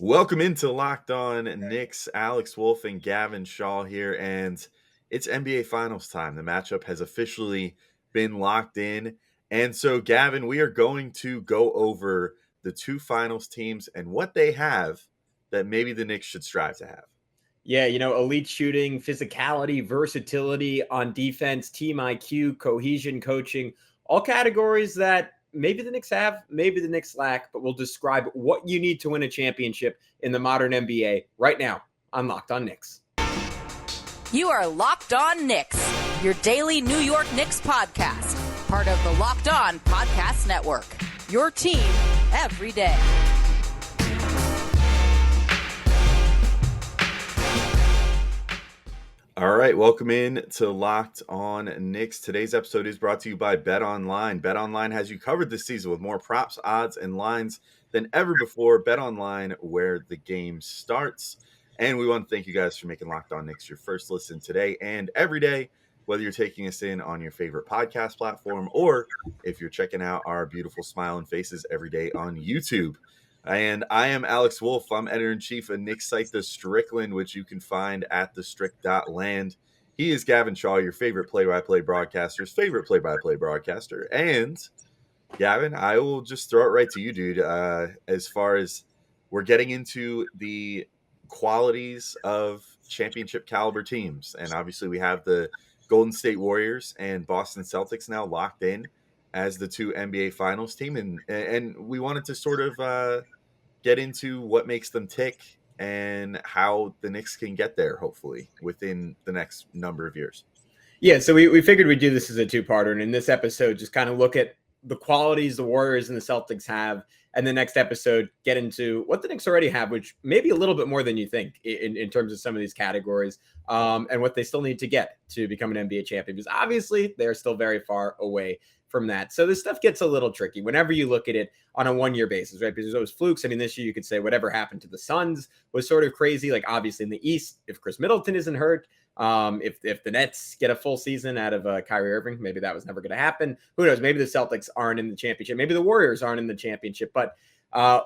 Welcome into Locked On Knicks. Alex Wolfe and Gavin Schall here, and it's NBA Finals time. The matchup has officially been locked in. And so, Gavin, we are going to go over the two finals teams and what they have that maybe the Knicks should strive to have. Yeah, elite shooting, physicality, versatility on defense, team IQ, cohesion, coaching, all categories that maybe the Knicks have, maybe the Knicks lack, but we'll describe what you need to win a championship in the modern NBA right now on Locked On Knicks. You are Locked On Knicks, your daily New York Knicks podcast, part of the Locked On Podcast Network, your team every day. All right, welcome in to Locked On Knicks. Today's episode is brought to you by BetOnline. BetOnline has you covered this season with more props, odds, and lines than ever before. BetOnline, where the game starts. And we want to thank you guys for making Locked On Knicks your first listen today and every day, whether you're taking us in on your favorite podcast platform or if you're checking out our beautiful smiling faces every day on YouTube. And I am Alex Wolfe. I'm editor-in-chief of Knicks site The Strickland, which you can find at thestrick.land. He is Gavin Schall, your favorite play-by-play broadcaster's favorite play-by-play broadcaster. And, Gavin, I will just throw it right to you, dude. As far as we're getting into the qualities of championship caliber teams. And obviously we have the Golden State Warriors and Boston Celtics now locked in as the two NBA Finals team, and we wanted to sort of get into what makes them tick and how the Knicks can get there, hopefully, within the next number of years. Yeah, so we figured we'd do this as a two-parter, and in this episode, just kind of look at the qualities the Warriors and the Celtics have, and the next episode get into what the Knicks already have, which may be a little bit more than you think in terms of some of these categories, and what they still need to get to become an NBA champion, because obviously they're still very far away from that. So this stuff gets a little tricky whenever you look at it on a one-year basis, right? Because there's those flukes. I mean, this year you could say whatever happened to the Suns was sort of crazy. Like obviously in the East, if Chris Middleton isn't hurt, if the Nets get a full season out of Kyrie Irving, maybe that was never going to happen. Who knows? Maybe the Celtics aren't in the championship. Maybe the Warriors aren't in the championship. But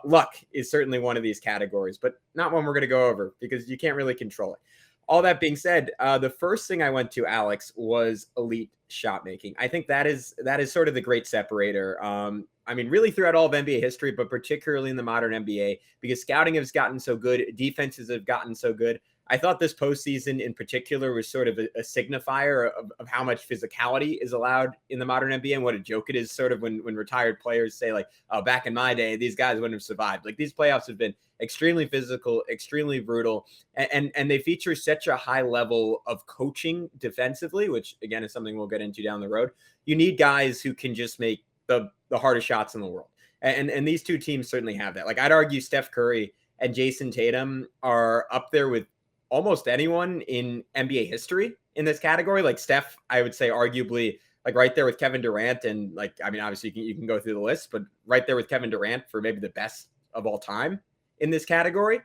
luck is certainly one of these categories, but not one we're going to go over because you can't really control it. All that being said, the first thing I went to, Alex, was elite shot making. I think that is sort of the great separator. I mean, really throughout all of NBA history, but particularly in the modern NBA, because scouting has gotten so good, defenses have gotten so good. I thought this postseason in particular was sort of a signifier of how much physicality is allowed in the modern NBA and what a joke it is sort of when retired players say like, oh, back in my day, these guys wouldn't have survived. Like these playoffs have been extremely physical, extremely brutal, and they feature such a high level of coaching defensively, which again is something we'll get into down the road. You need guys who can just make the hardest shots in the world. And these two teams certainly have that. Like I'd argue Steph Curry and Jason Tatum are up there with almost anyone in NBA history in this category. Like Steph, I would say arguably like right there with Kevin Durant. And like, I mean, obviously you can go through the list, but right there with Kevin Durant for maybe the best of all time in this category.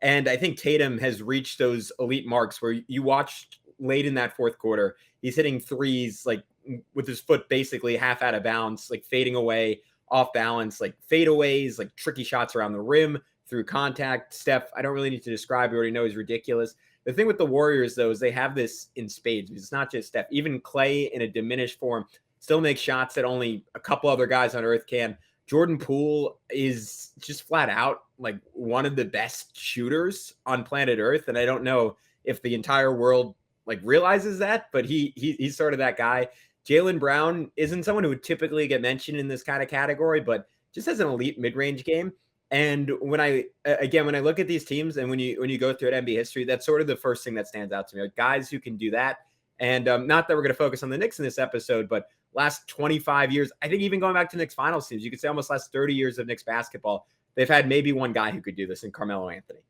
And I think Tatum has reached those elite marks where you watched late in that fourth quarter, he's hitting threes, like with his foot basically half out of bounds, like fading away off balance, like fadeaways, like tricky shots around the rim, through contact. Steph, I don't really need to describe. You already know he's ridiculous. The thing with the Warriors, though, is they have this in spades. It's not just Steph. Even Clay, in a diminished form, still makes shots that only a couple other guys on earth can. Jordan Poole is just flat out like one of the best shooters on planet Earth. And I don't know if the entire world like realizes that, but he's sort of that guy. Jaylen Brown isn't someone who would typically get mentioned in this kind of category, but just has an elite mid-range game. And when I look at these teams and when you go through NBA history, that's sort of the first thing that stands out to me. Like guys who can do that. And not that we're going to focus on the Knicks in this episode, but last 25 years, I think even going back to Knicks finals teams, you could say almost last 30 years of Knicks basketball, they've had maybe one guy who could do this in Carmelo Anthony.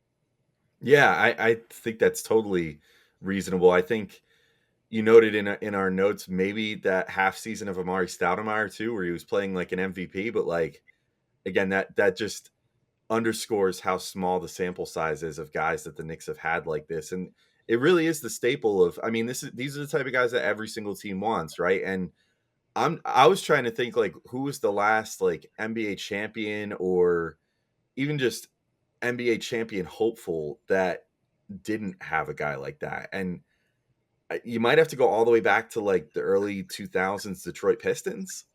Yeah, I think that's totally reasonable. I think you noted in our notes maybe that half season of Amari Stoudemire too, where he was playing like an MVP, but like again, that just underscores how small the sample size is of guys that the Knicks have had like this. And it really is the staple of, I mean, these are the type of guys that every single team wants, right? And I was trying to think like who was the last like NBA champion or even just NBA champion hopeful that didn't have a guy like that. And you might have to go all the way back to like the early 2000s Detroit Pistons.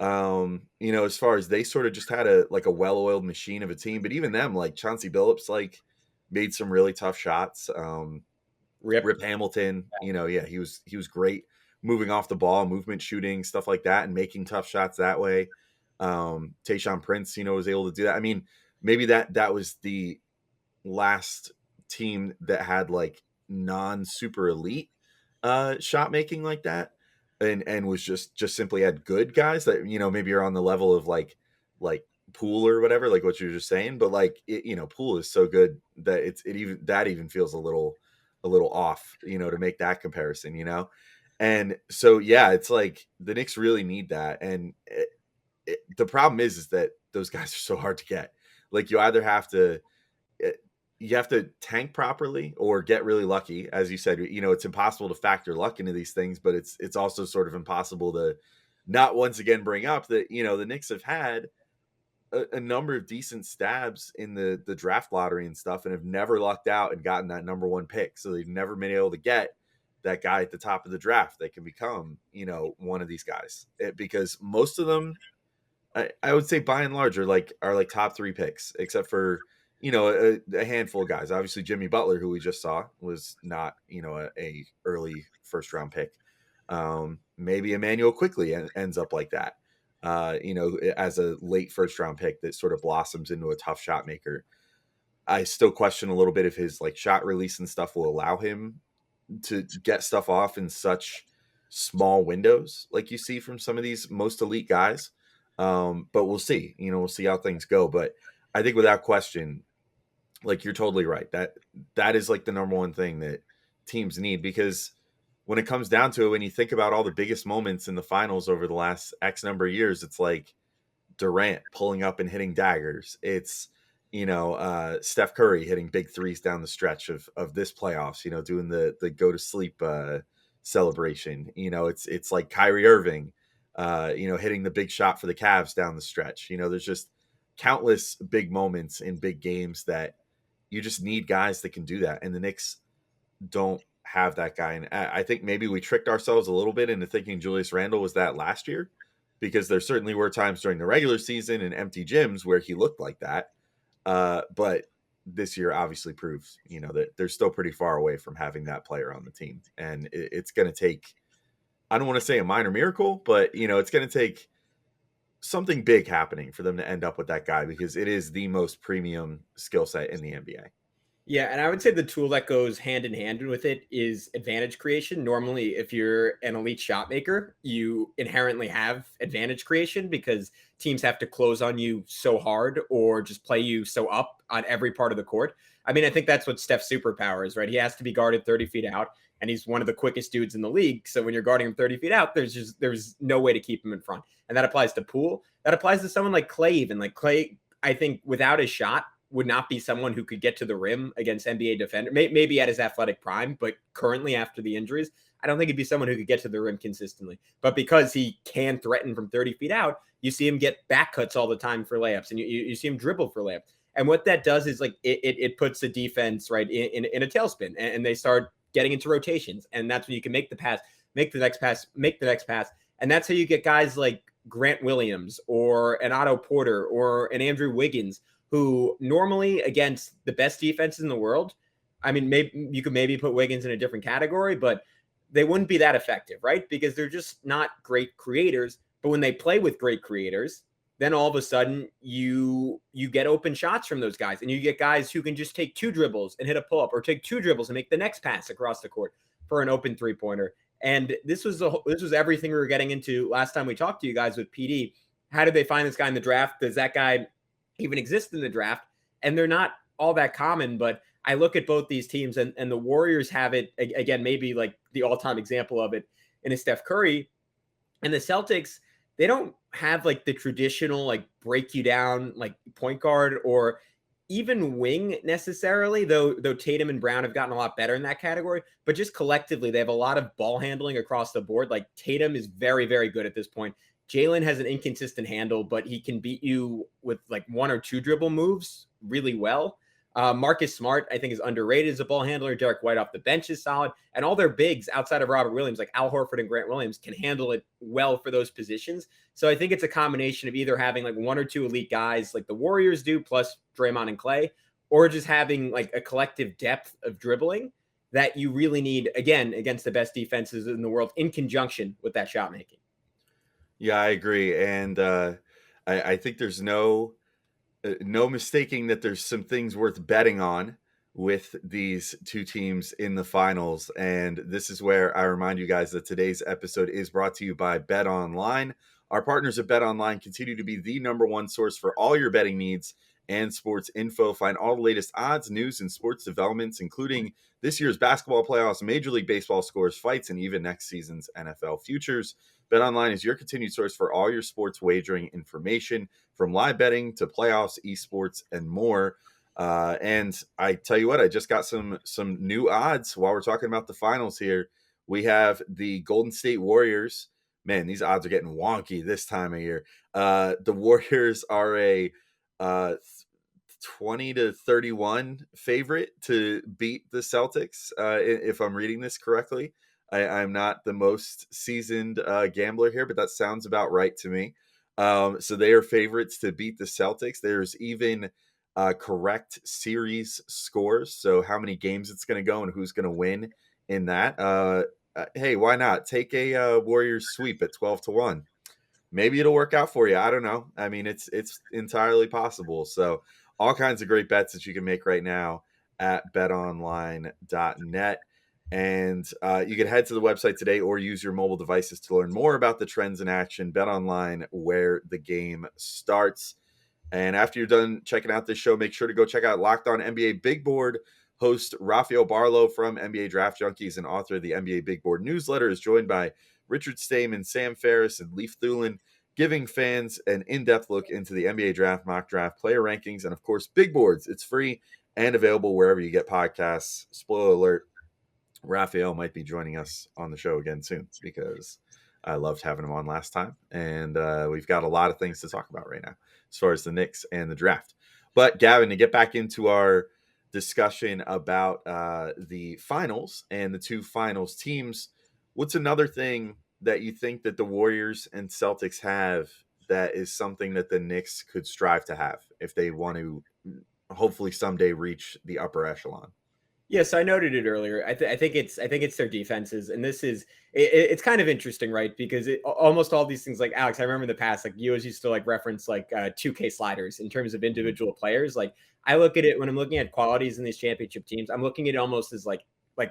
As far as they sort of just had a well-oiled machine of a team, but even them, like Chauncey Billups, like made some really tough shots. Rip Hamilton, yeah, he was great moving off the ball, movement shooting, stuff like that, and making tough shots that way. Tayshaun Prince, was able to do that. I mean, maybe that was the last team that had like non-super elite shot making like that, and was just simply had good guys that maybe are on the level of like Poole or whatever, like what you were just saying. But like Poole is so good that it even feels a little off, to make that comparison, and so yeah, it's like the Knicks really need that, and the problem is that those guys are so hard to get. Like you have to tank properly or get really lucky. As you said, it's impossible to factor luck into these things, but it's also sort of impossible to not once again bring up that, the Knicks have had a number of decent stabs in the draft lottery and stuff, and have never lucked out and gotten that number one pick. So they've never been able to get that guy at the top of the draft that can become, one of these guys. Because most of them, I would say by and large are like top three picks, except for a handful of guys. Obviously, Jimmy Butler, who we just saw, was not a early first round pick. Maybe Emmanuel Quickly ends up like that. As a late first round pick that sort of blossoms into a tough shot maker. I still question a little bit if his like shot release and stuff will allow him to get stuff off in such small windows like you see from some of these most elite guys. But we'll see. We'll see how things go. But I think without question, like you're totally right. That is like the number one thing that teams need, because when it comes down to it, when you think about all the biggest moments in the finals over the last X number of years, it's like Durant pulling up and hitting daggers. It's, Steph Curry hitting big threes down the stretch of this playoffs, doing the go to sleep celebration. It's like Kyrie Irving, hitting the big shot for the Cavs down the stretch. There's just countless big moments in big games that you just need guys that can do that. And the Knicks don't have that guy. And I think maybe we tricked ourselves a little bit into thinking Julius Randle was that last year, because there certainly were times during the regular season and empty gyms where he looked like that. But this year obviously proves, that they're still pretty far away from having that player on the team. And it's going to take, I don't want to say a minor miracle, but, it's going to take something big happening for them to end up with that guy, because it is the most premium skill set in the NBA. Yeah, and I would say the tool that goes hand in hand with it is advantage creation. Normally, if you're an elite shot maker, you inherently have advantage creation because teams have to close on you so hard or just play you so up on every part of the court. I mean, I think that's what Steph's superpower is, right? He has to be guarded 30 feet out, and he's one of the quickest dudes in the league. So when you're guarding him 30 feet out, there's no way to keep him in front. And that applies to Poole. That applies to someone like Clay even. Like Clay, I think without his shot, would not be someone who could get to the rim against NBA defender, maybe at his athletic prime, but currently after the injuries, I don't think he'd be someone who could get to the rim consistently. But because he can threaten from 30 feet out, you see him get back cuts all the time for layups, and you see him dribble for layups. And what that does is like it puts the defense right in a tailspin, and they start getting into rotations, and that's when you can make the pass, make the next pass, make the next pass, and that's how you get guys like Grant Williams or an Otto Porter or an Andrew Wiggins, who normally against the best defenses in the world, I mean, maybe you could maybe put Wiggins in a different category, but they wouldn't be that effective, right? Because they're just not great creators. But when they play with great creators, then all of a sudden you get open shots from those guys, and you get guys who can just take two dribbles and hit a pull-up, or take two dribbles and make the next pass across the court for an open three-pointer. And this was everything we were getting into last time we talked to you guys with PD. How did they find this guy in the draft? Does that guy even exist in the draft? And they're not all that common, but I look at both these teams, and the Warriors have it again, maybe like the all-time example of it in a Steph Curry, and the Celtics, they don't have like the traditional like break you down like point guard or even wing necessarily, though Tatum and Brown have gotten a lot better in that category, but just collectively they have a lot of ball handling across the board. Like Tatum is very, very good at this point. Jalen has an inconsistent handle, but he can beat you with like one or two dribble moves really well. Marcus Smart, I think, is underrated as a ball handler. Derek White off the bench is solid. And all their bigs outside of Robert Williams, like Al Horford and Grant Williams, can handle it well for those positions. So I think it's a combination of either having like one or two elite guys like the Warriors do, plus Draymond and Clay, or just having like a collective depth of dribbling that you really need, again, against the best defenses in the world in conjunction with that shot making. Yeah, I agree. And I think there's no mistaking that there's some things worth betting on with these two teams in the finals. And this is where I remind you guys that today's episode is brought to you by Bet Online. Our partners at Bet Online continue to be the number one source for all your betting needs and sports info. Find all the latest odds, news, and sports developments, including this year's basketball playoffs, Major League Baseball scores, fights, and even next season's NFL futures. BetOnline is your continued source for all your sports wagering information, from live betting to playoffs, esports, and more. And I tell you what, I just got some new odds while we're talking about the finals here. We have the Golden State Warriors. Man, these odds are getting wonky this time of year. The Warriors are a 20-31 favorite to beat the Celtics, if I'm reading this correctly. I'm not the most seasoned gambler here, but that sounds about right to me. So they are favorites to beat the Celtics. There's even correct series scores, so how many games it's going to go and who's going to win in that. Hey, why not take a Warriors sweep at 12-1? Maybe it'll work out for you. I don't know. I mean, it's entirely possible. So all kinds of great bets that you can make right now at betonline.net. And you can head to the website today or use your mobile devices to learn more about the trends in action. Bet Online, where the game starts. And after you're done checking out this show, make sure to go check out Locked On NBA Big Board. Host Rafael Barlow from NBA Draft Junkies and author of the NBA Big Board newsletter is joined by Richard Stayman, Sam Ferris, and Leif Thulin, giving fans an in-depth look into the NBA draft, mock draft, player rankings, and of course, Big Boards. It's free and available wherever you get podcasts. Spoiler alert, Raphael might be joining us on the show again soon because I loved having him on last time. And we've got a lot of things to talk about right now as far as the Knicks and the draft. But Gavin, to get back into our discussion about the finals and the two finals teams, what's another thing that you think that the Warriors and Celtics have that is something that the Knicks could strive to have if they want to hopefully someday reach the upper echelon? Yes, I noted it earlier. I think it's their defenses, and this is it's kind of interesting, right? Because almost all these things, like Alex, I remember in the past, like you always used to like reference like 2K sliders in terms of individual players. Like I look at it when I'm looking at qualities in these championship teams, I'm looking at it almost as like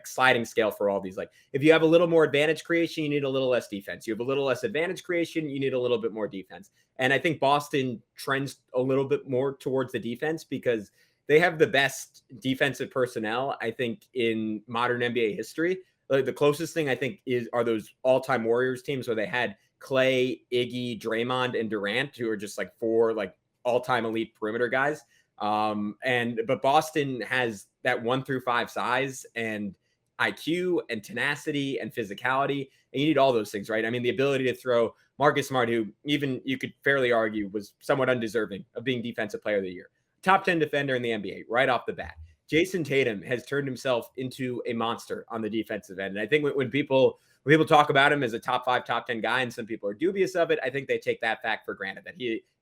sliding scale for all these. Like if you have a little more advantage creation, you need a little less defense. You have a little less advantage creation, you need a little bit more defense. And I think Boston trends a little bit more towards the defense because they have the best defensive personnel, I think, in modern NBA history. Like the closest thing I think are those all-time Warriors teams where they had Clay, Iggy, Draymond, and Durant, who are just like four like all-time elite perimeter guys. But Boston has that 1-5 size and IQ and tenacity and physicality, and you need all those things, right? I mean, the ability to throw Marcus Smart, who even you could fairly argue was somewhat undeserving of being Defensive Player of the Year. Top 10 defender in the NBA right off the bat. Jason Tatum has turned himself into a monster on the defensive end. And I think when people talk about him as a top 5, top 10 guy, and some people are dubious of it, I think they take that fact for granted, that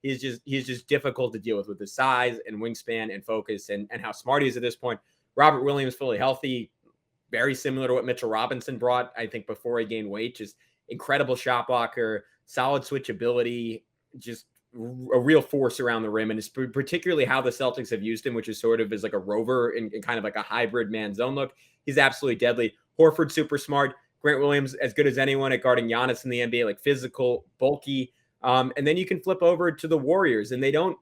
he's just difficult to deal with his size and wingspan and focus and how smart he is at this point. Robert Williams fully healthy, very similar to what Mitchell Robinson brought, I think, before he gained weight. Just incredible shot blocker, solid switchability, just a real force around the rim, and it's particularly how the Celtics have used him, which is sort of as like a rover and kind of like a hybrid man zone look. He's absolutely deadly. Horford, super smart. Grant Williams, as good as anyone at guarding Giannis in the NBA, like physical, bulky. And then you can flip over to the Warriors, and they don't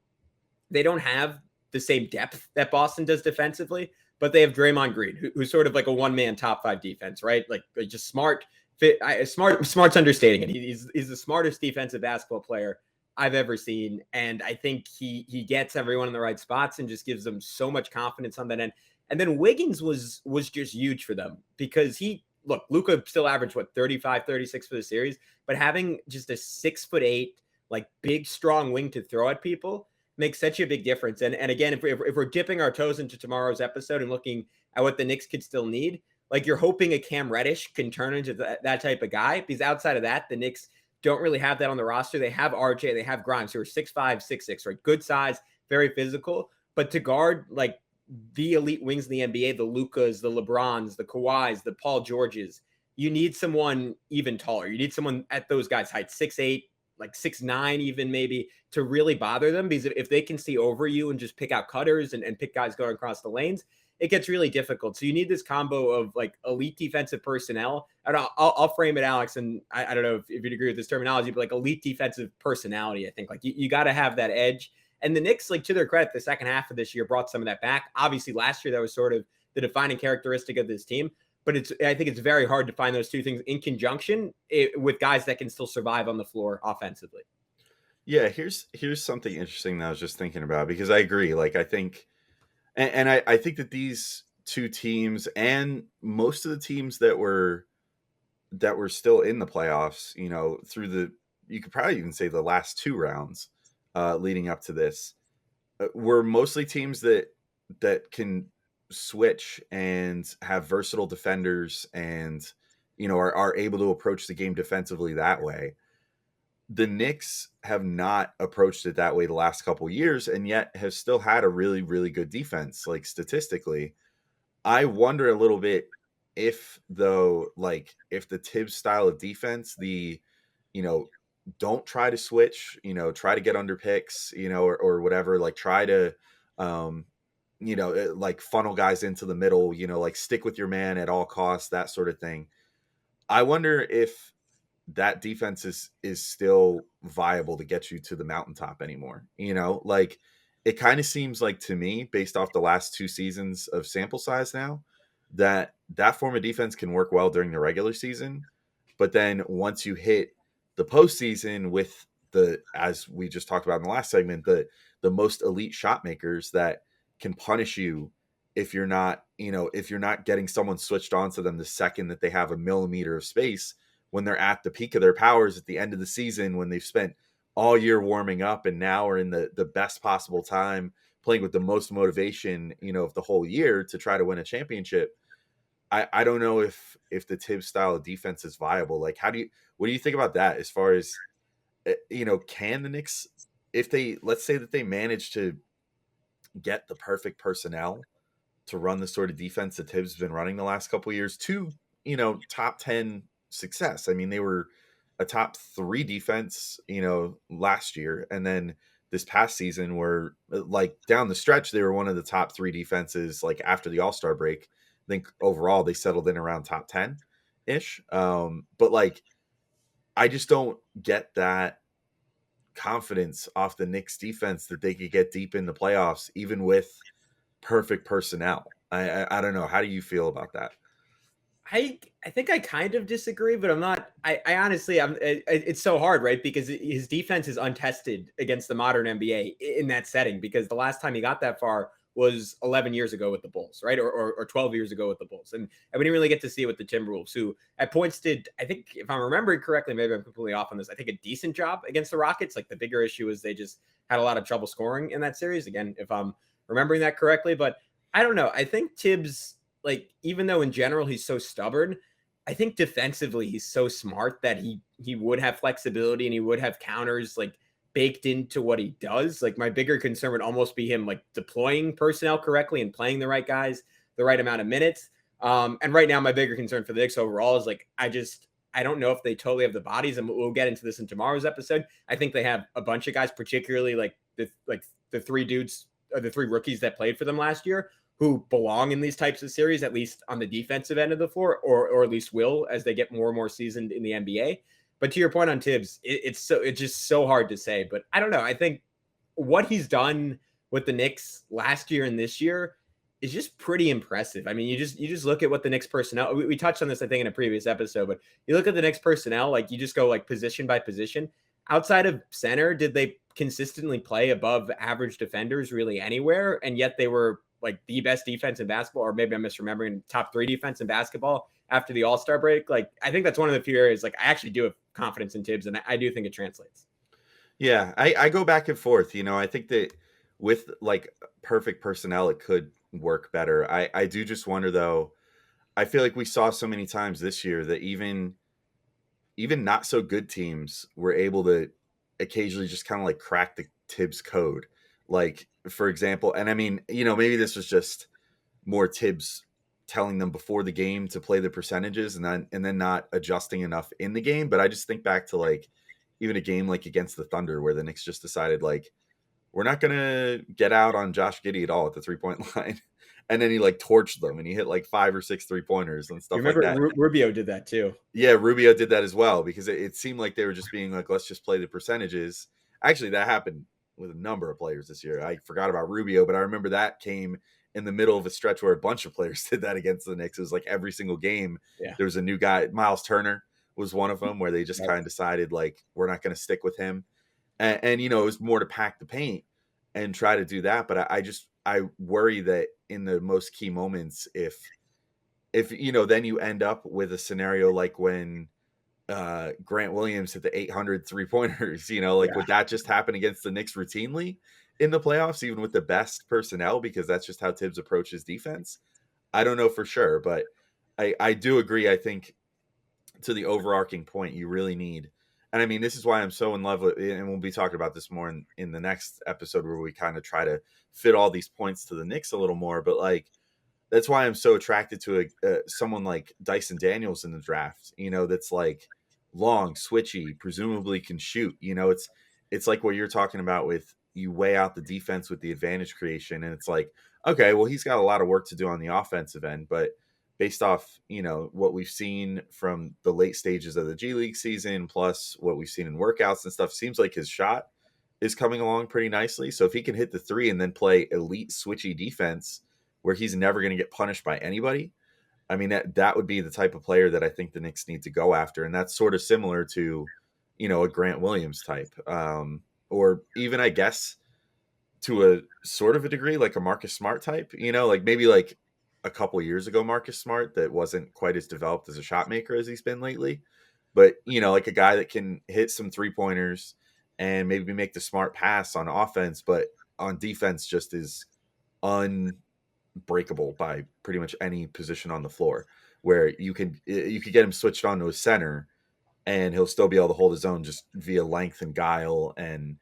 have the same depth that Boston does defensively, but they have Draymond Green, who's sort of like a one-man top 5 defense, right? Like just smart. Smart's understating it. He's the smartest defensive basketball player I've ever seen. And I think he gets everyone in the right spots and just gives them so much confidence on that end. And then Wiggins was just huge for them because Luka still averaged 35, 36 for the series, but having just a 6'8", like big, strong wing to throw at people, makes such a big difference. And again, if we're dipping our toes into tomorrow's episode and looking at what the Knicks could still need, like you're hoping a Cam Reddish can turn into that type of guy, because outside of that, the Knicks don't really have that on the roster. They have RJ, they have Grimes, who are 6'5", 6'6", right? Good size, very physical. But to guard like the elite wings in the NBA, the Lukas, the LeBrons, the Kawhis, the Paul Georges, you need someone even taller. You need someone at those guys' height, 6'8", like 6'9", even maybe, to really bother them. Because if they can see over you and just pick out cutters and pick guys going across the lanes, it gets really difficult. So you need this combo of like elite defensive personnel. And I'll frame it, Alex, and I don't know if you'd agree with this terminology, but like elite defensive personality. I think like you got to have that edge. And the Knicks, like to their credit, the second half of this year brought some of that back. Obviously, last year that was sort of the defining characteristic of this team. But I think it's very hard to find those two things in conjunction with guys that can still survive on the floor offensively. Yeah, here's something interesting that I was just thinking about, because I agree. Like I think, and I think that these two teams and most of the teams that were still in the playoffs, through you could probably even say the last two rounds leading up to this, were mostly teams that can switch and have versatile defenders and are able to approach the game defensively that way. The Knicks have not approached it that way the last couple years, and yet have still had a really, really good defense, like statistically. I wonder a little bit if the Tibbs style of defense, you know, don't try to switch, try to get under picks, or whatever, like try to, like funnel guys into the middle, like stick with your man at all costs, that sort of thing. I wonder if that defense is still viable to get you to the mountaintop anymore. Like it kind of seems like to me, based off the last two seasons of sample size now, that form of defense can work well during the regular season. But then once you hit the postseason with as we just talked about in the last segment, the most elite shot makers that can punish you if you're not getting someone switched on to them the second that they have a millimeter of space, when they're at the peak of their powers at the end of the season, when they've spent all year warming up and now are in the best possible time playing with the most motivation, of the whole year to try to win a championship. I don't know if the Tibbs style of defense is viable. Like, what do you think about that? As far as, can the Knicks, if let's say that they manage to get the perfect personnel to run the sort of defense that Tibbs has been running the last couple of years to, top 10 success. I mean, they were a top 3 defense, last year. And then this past season were like down the stretch, they were one of the top 3 defenses, like after the All-Star break. I think overall they settled in around top 10 ish. But like, I just don't get that confidence off the Knicks defense that they could get deep in the playoffs, even with perfect personnel. I don't know. How do you feel about that? I think I kind of disagree, but I'm not. I honestly, it's so hard, right? Because his defense is untested against the modern NBA in that setting. Because the last time he got that far was 11 years ago with the Bulls, right? Or 12 years ago with the Bulls, and we didn't really get to see it with the Timberwolves, who at points did, I think, if I'm remembering correctly, maybe I'm completely off on this, I think a decent job against the Rockets. Like the bigger issue is they just had a lot of trouble scoring in that series. Again, if I'm remembering that correctly, but I don't know. I think Tibbs, like, even though in general he's so stubborn, I think defensively he's so smart that he would have flexibility and he would have counters like baked into what he does. Like my bigger concern would almost be him like deploying personnel correctly and playing the right guys the right amount of minutes. And right now my bigger concern for the Knicks overall is like I don't know if they totally have the bodies, and we'll get into this in tomorrow's episode. I think they have a bunch of guys, particularly like the 3 dudes or the 3 rookies that played for them last year, who belong in these types of series, at least on the defensive end of the floor, or at least will as they get more and more seasoned in the NBA. But to your point on Tibbs, it's just so hard to say. But I don't know. I think what he's done with the Knicks last year and this year is just pretty impressive. I mean, you just look at what the Knicks personnel, we touched on this, I think, in a previous episode, but you look at the Knicks personnel, like you just go like position by position. Outside of center, did they consistently play above average defenders really anywhere? And yet they were like the best defense in basketball, or maybe I'm misremembering, top 3 defense in basketball after the All-Star break. Like, I think that's one of the few areas, like, I actually do have confidence in Tibbs, and I do think it translates. Yeah, I go back and forth. I think that with like perfect personnel, it could work better. I do just wonder though. I feel like we saw so many times this year that even not so good teams were able to occasionally just kind of like crack the Tibbs code. Like, for example, and I mean, maybe this was just more Tibbs telling them before the game to play the percentages and then not adjusting enough in the game. But I just think back to like even a game like against the Thunder where the Knicks just decided like we're not gonna get out on Josh Giddey at all at the 3-point line. And then he like torched them and he hit like 5 or 6 3-pointers and You stuff like remember that. Rubio did that too. Yeah, Rubio did that as well because it seemed like they were just being like, let's just play the percentages. Actually, that happened with a number of players this year. I forgot about Rubio, but I remember that came in the middle of a stretch where a bunch of players did that against the Knicks. It was like every single game Yeah. there was a new guy. Miles Turner was one of them where they just Yep. kind of decided like we're not going to stick with him, and it was more to pack the paint and try to do that. But I worry that in the most key moments, if then you end up with a scenario like when Grant Williams hit the 800 3-pointers, like Yeah. would that just happen against the Knicks routinely in the playoffs, even with the best personnel, because that's just how Tibbs approaches defense? I don't know for sure, but I do agree. I think to the overarching point, you really need, and I mean, this is why I'm so in love with, and we'll be talking about this more in the next episode where we kind of try to fit all these points to the Knicks a little more, but like, that's why I'm so attracted to someone like Dyson Daniels in the draft. That's like long, switchy, presumably can shoot. It's like what you're talking about with you weigh out the defense with the advantage creation, and it's like, okay, well, he's got a lot of work to do on the offensive end, but based off what we've seen from the late stages of the G League season, plus what we've seen in workouts and stuff, seems like his shot is coming along pretty nicely. So if he can hit the three and then play elite switchy defense where he's never going to get punished by anybody, I mean, that would be the type of player that I think the Knicks need to go after. And that's sort of similar to, a Grant Williams type, or even, I guess, to a sort of a degree, like a Marcus Smart type, like maybe like a couple years ago, Marcus Smart, that wasn't quite as developed as a shot maker as he's been lately. But, like a guy that can hit some 3-pointers and maybe make the smart pass on offense, but on defense just is unbreakable by pretty much any position on the floor, where you could get him switched on to a center and he'll still be able to hold his own just via length and guile and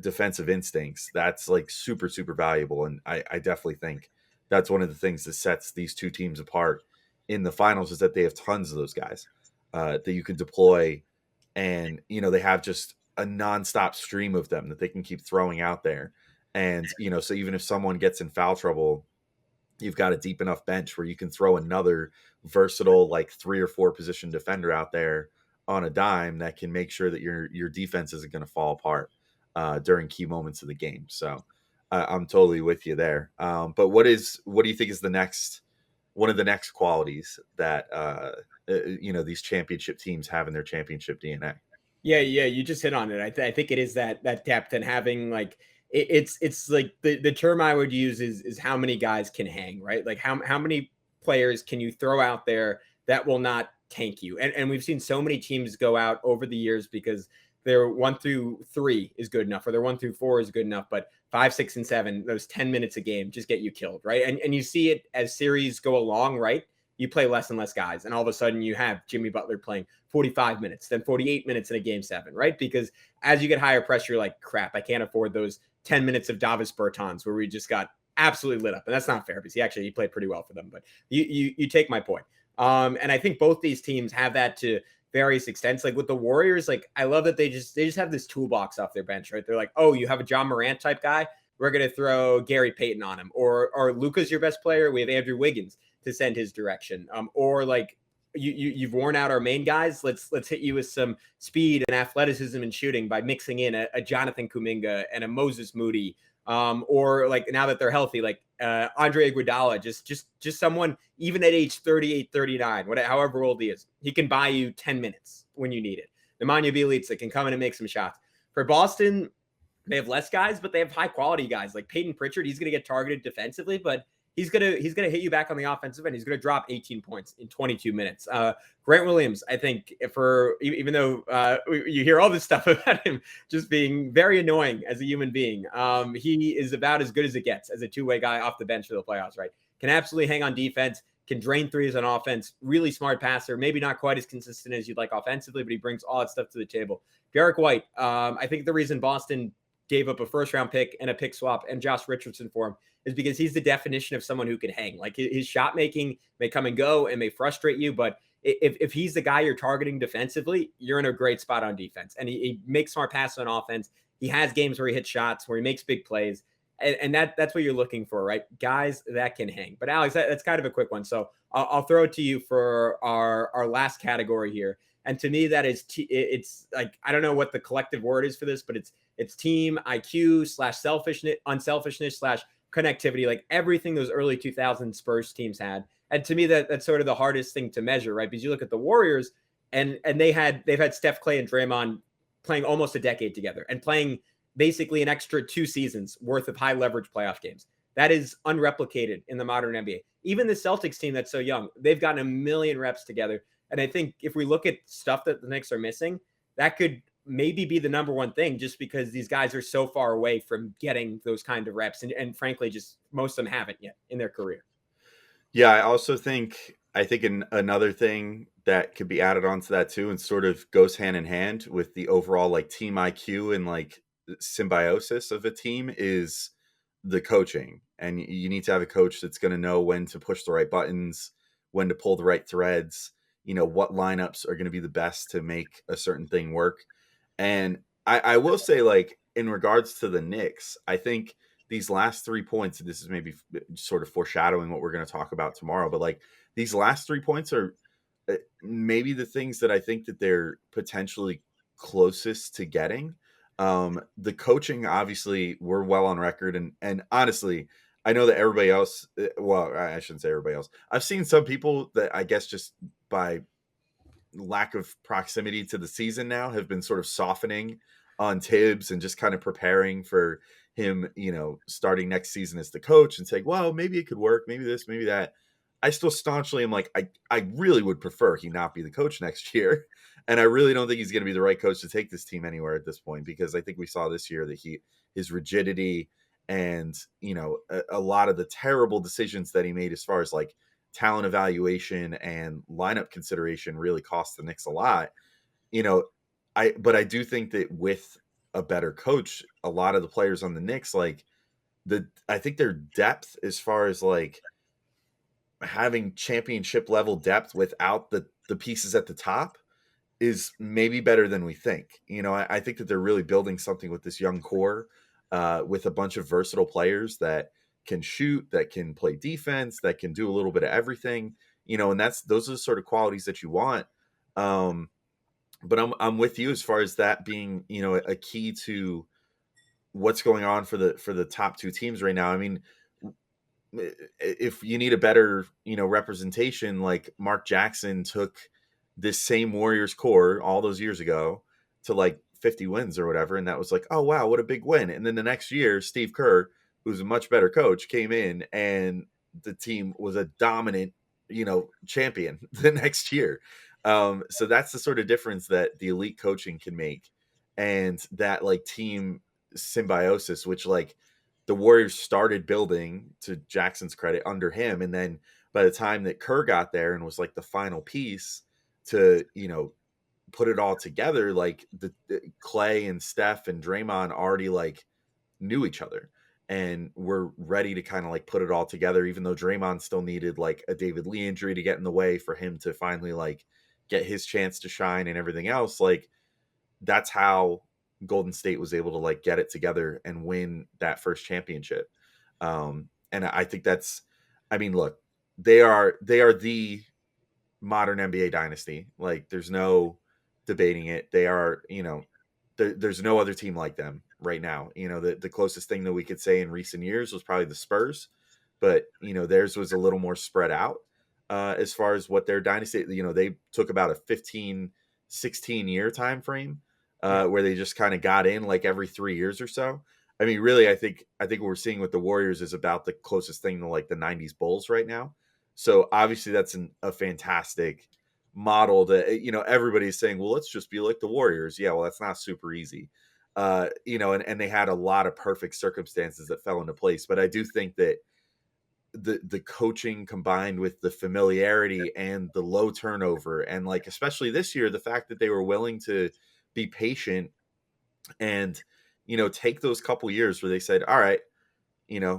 defensive instincts. That's like super, super valuable. And I definitely think that's one of the things that sets these two teams apart in the finals, is that they have tons of those guys that you can deploy, and they have just a nonstop stream of them that they can keep throwing out there. And so even if someone gets in foul trouble, you've got a deep enough bench where you can throw another versatile, like 3 or 4 position defender out there on a dime that can make sure that your defense isn't going to fall apart during key moments of the game. So I'm totally with you there. But what do you think is one of the next qualities that these championship teams have in their championship DNA? Yeah, you just hit on it. I think it is that depth, and having like it's like the term I would use is how many guys can hang, right? Like how many players can you throw out there that will not tank you? And we've seen so many teams go out over the years because their 1 through 3 is good enough, or their 1 through 4 is good enough, but 5, 6, and 7, those 10 minutes a game just get you killed, right? And you see it as series go along, right? You play less and less guys, and all of a sudden you have Jimmy Butler playing 45 minutes, then 48 minutes in a game 7, right? Because as you get higher pressure, you're like, crap, I can't afford those 10 minutes of Davis Bertans where we just got absolutely lit up. And that's not fair because he played pretty well for them, but you take my point. And I think both these teams have that to various extents. Like with the Warriors, like I love that they just have this toolbox off their bench, right? They're like, oh, you have a John Morant type guy, we're going to throw Gary Payton on him. Or Luka's your best player, we have Andrew Wiggins to send his direction. Or like you've worn out our main guys. Let's hit you with some speed and athleticism and shooting by mixing in a Jonathan Kuminga and a Moses Moody. Or like now that they're healthy, like Andre Iguodala, just someone even at age 38, 39, whatever, however old he is, he can buy you 10 minutes when you need it. Nemanja Bjelica can come in and make some shots. For Boston, they have less guys, but they have high quality guys like Peyton Pritchard. He's going to get targeted defensively, but he's gonna hit you back on the offensive end. He's gonna drop 18 points in 22 minutes. Grant Williams, I think, for even though you hear all this stuff about him just being very annoying as a human being, he is about as good as it gets as a two-way guy off the bench for the playoffs. Right, can absolutely hang on defense, can drain threes on offense. Really smart passer, maybe not quite as consistent as you'd like offensively, but he brings all that stuff to the table. Derek White, I think the reason Boston gave up a first-round pick and a pick swap and Josh Richardson for him is because he's the definition of someone who can hang. Like his shot making may come and go and may frustrate you, but if he's the guy you're targeting defensively, you're in a great spot on defense. And he makes smart passes on offense. He has games where he hits shots, where he makes big plays. And that's what you're looking for, right? Guys that can hang. But Alex, that's kind of a quick one. So I'll throw it to you for our last category here. And to me, that is it's like, I don't know what the collective word is for this, but it's team IQ / selfishness, unselfishness / connectivity, like everything those early 2000 Spurs teams had. And to me, that's sort of the hardest thing to measure, right? Because you look at the Warriors, and they've had Steph, Clay, and Draymond playing almost a decade together and playing basically an extra 2 seasons worth of high leverage playoff games. That is unreplicated in the modern NBA. Even the Celtics team that's so young, they've gotten a million reps together. And I think if we look at stuff that the Knicks are missing, that could maybe be the number one thing, just because these guys are so far away from getting those kind of reps. And frankly, just most of them haven't yet in their career. Yeah, I also think another thing that could be added onto that too, and sort of goes hand in hand with the overall like team IQ and like symbiosis of a team, is the coaching. And you need to have a coach that's going to know when to push the right buttons, when to pull the right threads, what lineups are going to be the best to make a certain thing work. And I will say, like, in regards to the Knicks, I think these last 3 points, this is maybe sort of foreshadowing what we're going to talk about tomorrow, but like these last 3 points are maybe the things that I think that they're potentially closest to getting. The coaching, obviously, we're well on record. And honestly, I know that everybody else, well, I shouldn't say everybody else. I've seen some people that I guess just by lack of proximity to the season now have been sort of softening on Tibbs and just kind of preparing for him, starting next season as the coach and saying, well, maybe it could work, maybe this, maybe that. I still staunchly am like, I really would prefer he not be the coach next year. And I really don't think he's going to be the right coach to take this team anywhere at this point, because I think we saw this year that his rigidity and, a lot of the terrible decisions that he made as far as like talent evaluation and lineup consideration really cost the Knicks a lot. But I do think that with a better coach, a lot of the players on the Knicks, like I think their depth as far as like having championship level depth without the pieces at the top is maybe better than we think. I think that they're really building something with this young core, with a bunch of versatile players that can shoot, that can play defense, that can do a little bit of everything, and those are the sort of qualities that you want. But I'm with you as far as that being, a key to what's going on for the top 2 teams right now. I mean, if you need a better, representation, like Mark Jackson took this same Warriors core all those years ago to like 50 wins or whatever. And that was like, oh, wow, what a big win. And then the next year, Steve Kerr, who's a much better coach, came in and the team was a dominant, champion the next year. So that's the sort of difference that the elite coaching can make. And that like team symbiosis, which like the Warriors started building, to Jackson's credit, under him. And then by the time that Kerr got there and was like the final piece to, put it all together, like the Clay and Steph and Draymond already like knew each other and were ready to kind of like put it all together, even though Draymond still needed like a David Lee injury to get in the way for him to finally like get his chance to shine and everything else. Like that's how Golden State was able to like get it together and win that first championship. And I think look, they are the modern NBA dynasty. Like there's no debating it. They are, there's no other team like them right now. The closest thing that we could say in recent years was probably the Spurs, but theirs was a little more spread out as far as what their dynasty, they took about a 15-16 year time frame where they just kind of got in like every 3 years or so. I mean, really, I think what we're seeing with the Warriors is about the closest thing to like the '90s Bulls right now. So obviously, that's a fantastic model. That everybody's saying, well, let's just be like the Warriors. Yeah, well, that's not super easy. And they had a lot of perfect circumstances that fell into place. But I do think that the coaching combined with the familiarity and the low turnover, and like especially this year, the fact that they were willing to be patient and take those couple years where they said, all right,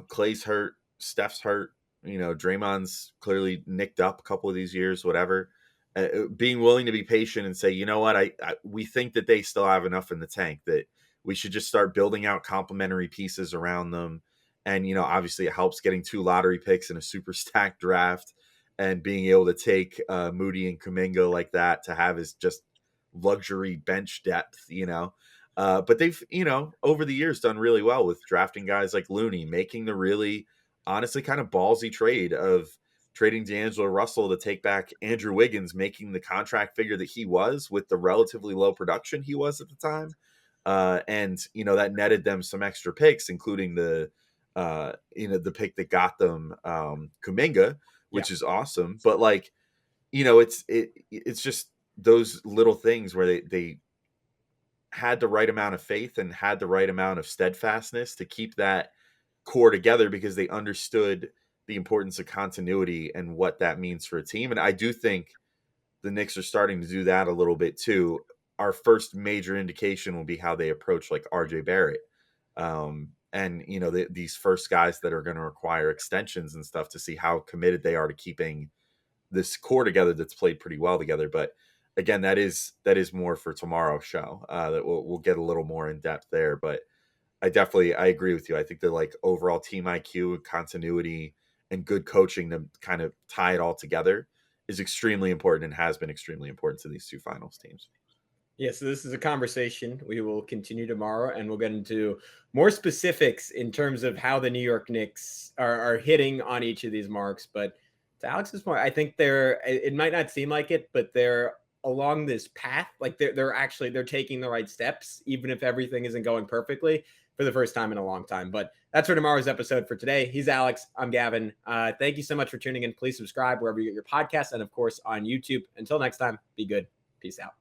Clay's hurt, Steph's hurt, Draymond's clearly nicked up a couple of these years, whatever. Being willing to be patient and say, you know what, we think that they still have enough in the tank that we should just start building out complementary pieces around them. And obviously, it helps getting 2 lottery picks in a super stacked draft, and being able to take Moody and Kuminga like that to have as just luxury bench depth. But they've, over the years done really well with drafting guys like Looney, making the really honestly kind of ballsy trade of trading D'Angelo Russell to take back Andrew Wiggins, making the contract figure that he was with the relatively low production he was at the time. And that netted them some extra picks, including the pick that got them Kuminga, Yeah. which is awesome. But like, it's just those little things where they had the right amount of faith and had the right amount of steadfastness to keep that core together, because they understood the importance of continuity and what that means for a team. And I do think the Knicks are starting to do that a little bit too. Our first major indication will be how they approach like RJ Barrett. And these first guys that are going to require extensions and stuff, to see how committed they are to keeping this core together that's played pretty well together. But again, that is more for tomorrow's show. That we'll get a little more in depth there. But I agree with you. I think that like overall team IQ, continuity, and good coaching to kind of tie it all together is extremely important, and has been extremely important to these 2 finals teams. Yeah, so this is a conversation we will continue tomorrow, and we'll get into more specifics in terms of how the New York Knicks are hitting on each of these marks. But to Alex's point, I think it might not seem like it, but they're along this path. Like they're taking the right steps, even if everything isn't going perfectly for the first time in a long time. But that's for tomorrow's episode. For today, he's Alex. I'm Gavin. Thank you so much for tuning in. Please subscribe wherever you get your podcasts, and of course on YouTube. Until next time, be good. Peace out.